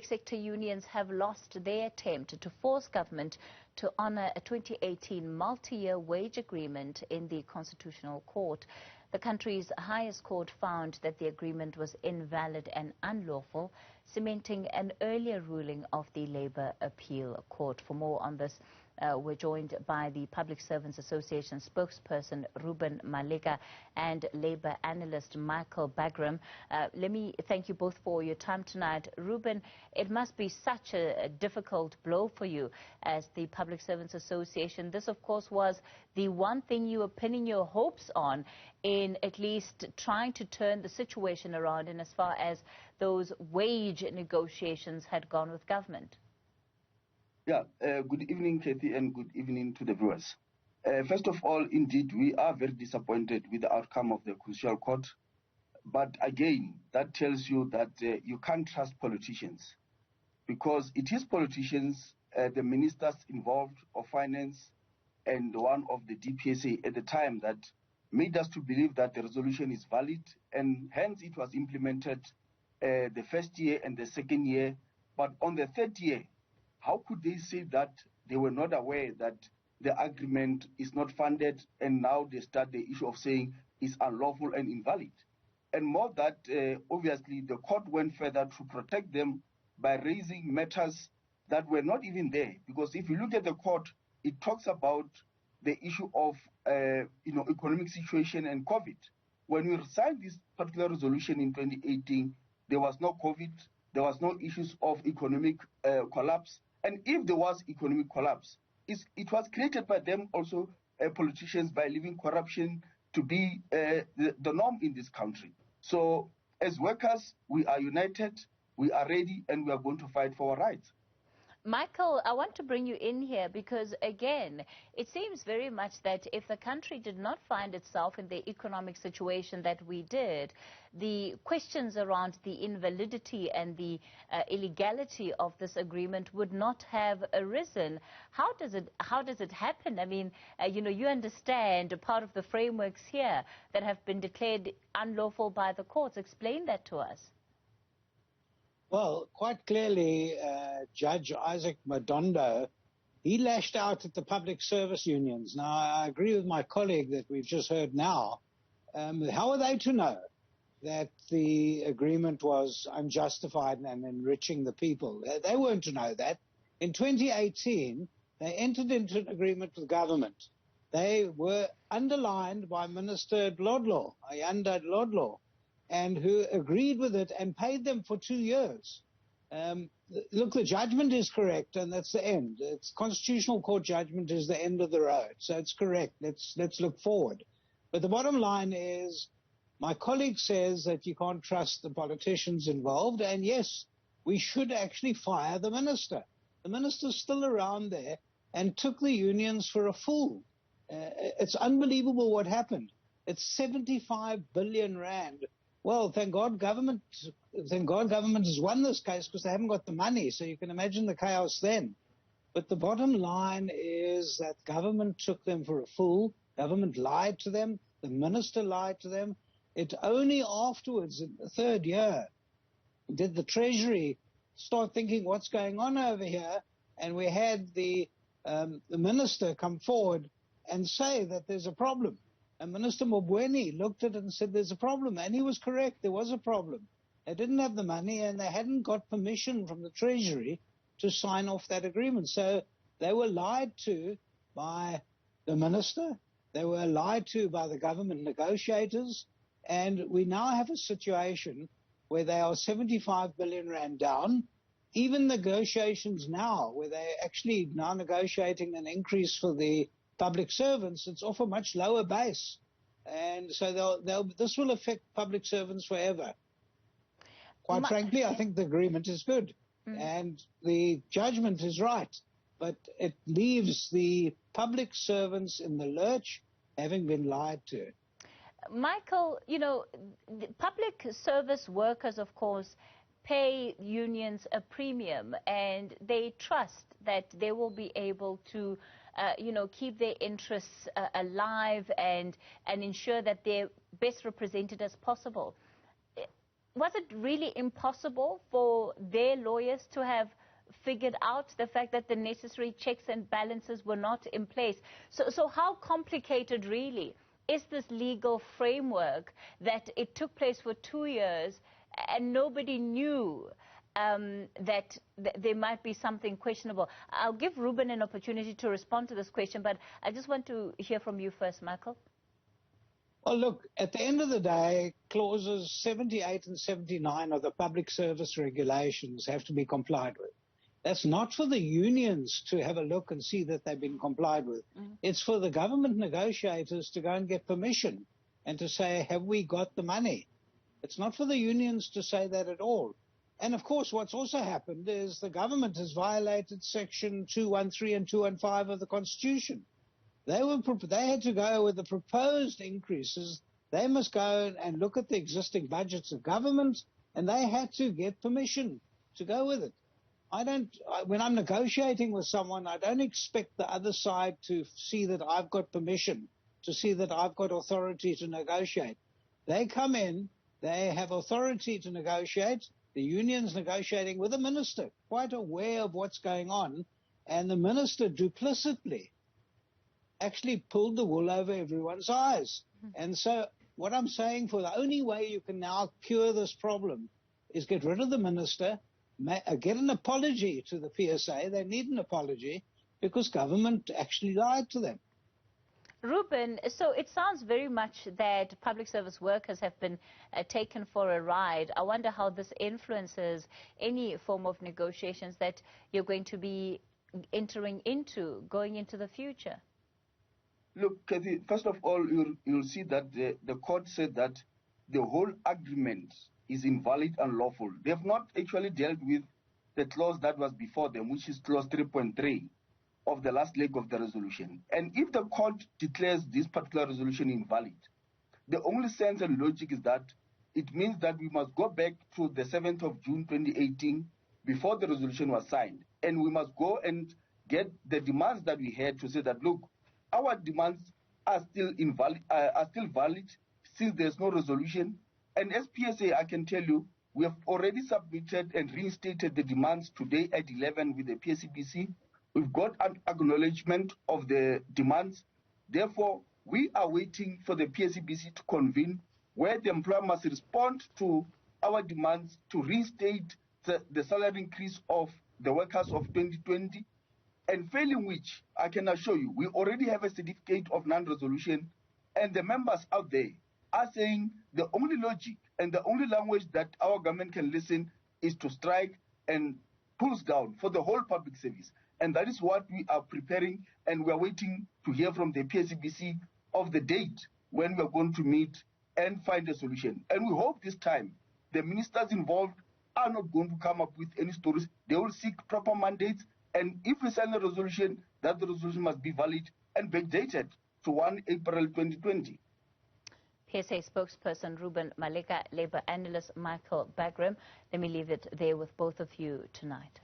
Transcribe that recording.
sector unions have lost their attempt to force government to honour a 2018 multi-year wage agreement in the Constitutional Court. The country's highest court found that the agreement was invalid and unlawful, cementing an earlier ruling of the Labour Appeal Court. For more on this, we're joined by the Public Servants Association spokesperson Ruben Malega and Labour analyst Michael Bagram. Let me thank you both for your time tonight. Ruben, it must be such a difficult blow for you as the Public Servants Association. This, of course, was the one thing you were pinning your hopes on in at least trying to turn the situation around in as far as those wage negotiations had gone with government. Yeah, good evening, Kathy, and good evening to the viewers. First of all, indeed, we are very disappointed with the outcome of the Constitutional Court. But again, that tells you that you can't trust politicians, because it is politicians, the ministers involved of finance and one of the DPSA at the time, that made us to believe that the resolution is valid, and hence it was implemented the first year and the second year. But on the third year, how could they say that they were not aware that the agreement is not funded, and now they start the issue of saying it's unlawful and invalid? And more that, obviously, the court went further to protect them by raising matters that were not even there. Because if you look at the court, it talks about the issue of economic situation and COVID. When we signed this particular resolution in 2018, there was no COVID, there was no issues of economic collapse. And if there was economic collapse, it was created by them also, politicians, by leaving corruption to be the norm in this country. So as workers, we are united, we are ready, and we are going to fight for our rights. Michael, I want to bring you in here because, again, it seems very much that if the country did not find itself in the economic situation that we did, the questions around the invalidity and the illegality of this agreement would not have arisen. How does it happen? I mean, you understand a part of the frameworks here that have been declared unlawful by the courts. Explain that to us. Well, quite clearly, Judge Isaac Madondo, he lashed out at the public service unions. Now, I agree with my colleague that we've just heard now. How are they to know that the agreement was unjustified and enriching the people? They weren't to know that. In 2018, they entered into an agreement with government. They were underlined by Minister Dlodlo, Ayanda Dlodlo, and who agreed with it and paid them for 2 years. Look, the judgment is correct, and that's the end. It's Constitutional Court judgment is the end of the road, so it's correct. Let's look forward. But the bottom line is, my colleague says that you can't trust the politicians involved, and yes, we should actually fire the minister. The minister's still around there and took the unions for a fool. It's unbelievable what happened. It's 75 billion rand. Well, thank God government has won this case because they haven't got the money, so you can imagine the chaos then. But the bottom line is that government took them for a fool. Government lied to them. The minister lied to them. It only afterwards, in the third year, did the Treasury start thinking, what's going on over here? And we had the minister come forward and say that there's a problem. And Minister Mobweni looked at it and said there's a problem. And he was correct. There was a problem. They didn't have the money and they hadn't got permission from the Treasury to sign off that agreement. So they were lied to by the minister. They were lied to by the government negotiators. And we now have a situation where they are 75 billion rand down. Even negotiations now, where they're actually now negotiating an increase for the public servants, it's off a much lower base. And so this will affect public servants forever. Quite frankly, I think the agreement is good. And the judgment is right. But it leaves the public servants in the lurch, having been lied to. Michael, the public service workers, of course, pay unions a premium, and they trust that they will be able to keep their interests alive and ensure that they're best represented as possible. was it really impossible for their lawyers to have figured out the fact that the necessary checks and balances were not in place? So how complicated really is this legal framework that it took place for 2 years and nobody knew that there might be something questionable? I'll give Ruben an opportunity to respond to this question, but I just want to hear from you first, Michael. Well, look, at the end of the day, clauses 78 and 79 of the public service regulations have to be complied with. That's not for the unions to have a look and see that they've been complied with. It's for the government negotiators to go and get permission and to say, have we got the money? It's not for the unions to say that at all. And, of course, what's also happened is the government has violated Section 213 and 215 of the Constitution. They had to go with the proposed increases. They must go and look at the existing budgets of government, and they had to get permission to go with it. When I'm negotiating with someone, I don't expect the other side to see that I've got permission, to see that I've got authority to negotiate. They come in, they have authority to negotiate. The union's negotiating with the minister, quite aware of what's going on, and the minister duplicitly actually pulled the wool over everyone's eyes. And so what I'm saying, for the only way you can now cure this problem is get rid of the minister, get an apology to the PSA. They need an apology because government actually lied to them. Ruben, so it sounds very much that public service workers have been taken for a ride. I wonder how this influences any form of negotiations that you're going to be entering into, going into the future. Look, Kathy, first of all, you'll see that the court said that the whole agreement is invalid and unlawful. They have not actually dealt with the clause that was before them, which is clause 3.3 of the last leg of the resolution. And if the court declares this particular resolution invalid, the only sense and logic is that it means that we must go back to the 7th of June 2018 before the resolution was signed. And we must go and get the demands that we had to say that, look, our demands are still valid since there's no resolution. And as PSA, I can tell you, we have already submitted and reinstated the demands today at 11 with the PSCBC. We've got an acknowledgement of the demands. Therefore, we are waiting for the PSCBC to convene, where the employer must respond to our demands to reinstate the salary increase of the workers of 2020. And failing which, I can assure you, we already have a certificate of non-resolution, and the members out there are saying the only logic and the only language that our government can listen is to strike and pulls down for the whole public service. And that is what we are preparing, and we are waiting to hear from the PSCBC of the date when we are going to meet and find a solution. And we hope this time the ministers involved are not going to come up with any stories. They will seek proper mandates. And if we sign a resolution, that the resolution must be valid and backdated to 1 April 2020. PSA spokesperson Ruben Maleka, Labour analyst Michael Bagram. Let me leave it there with both of you tonight.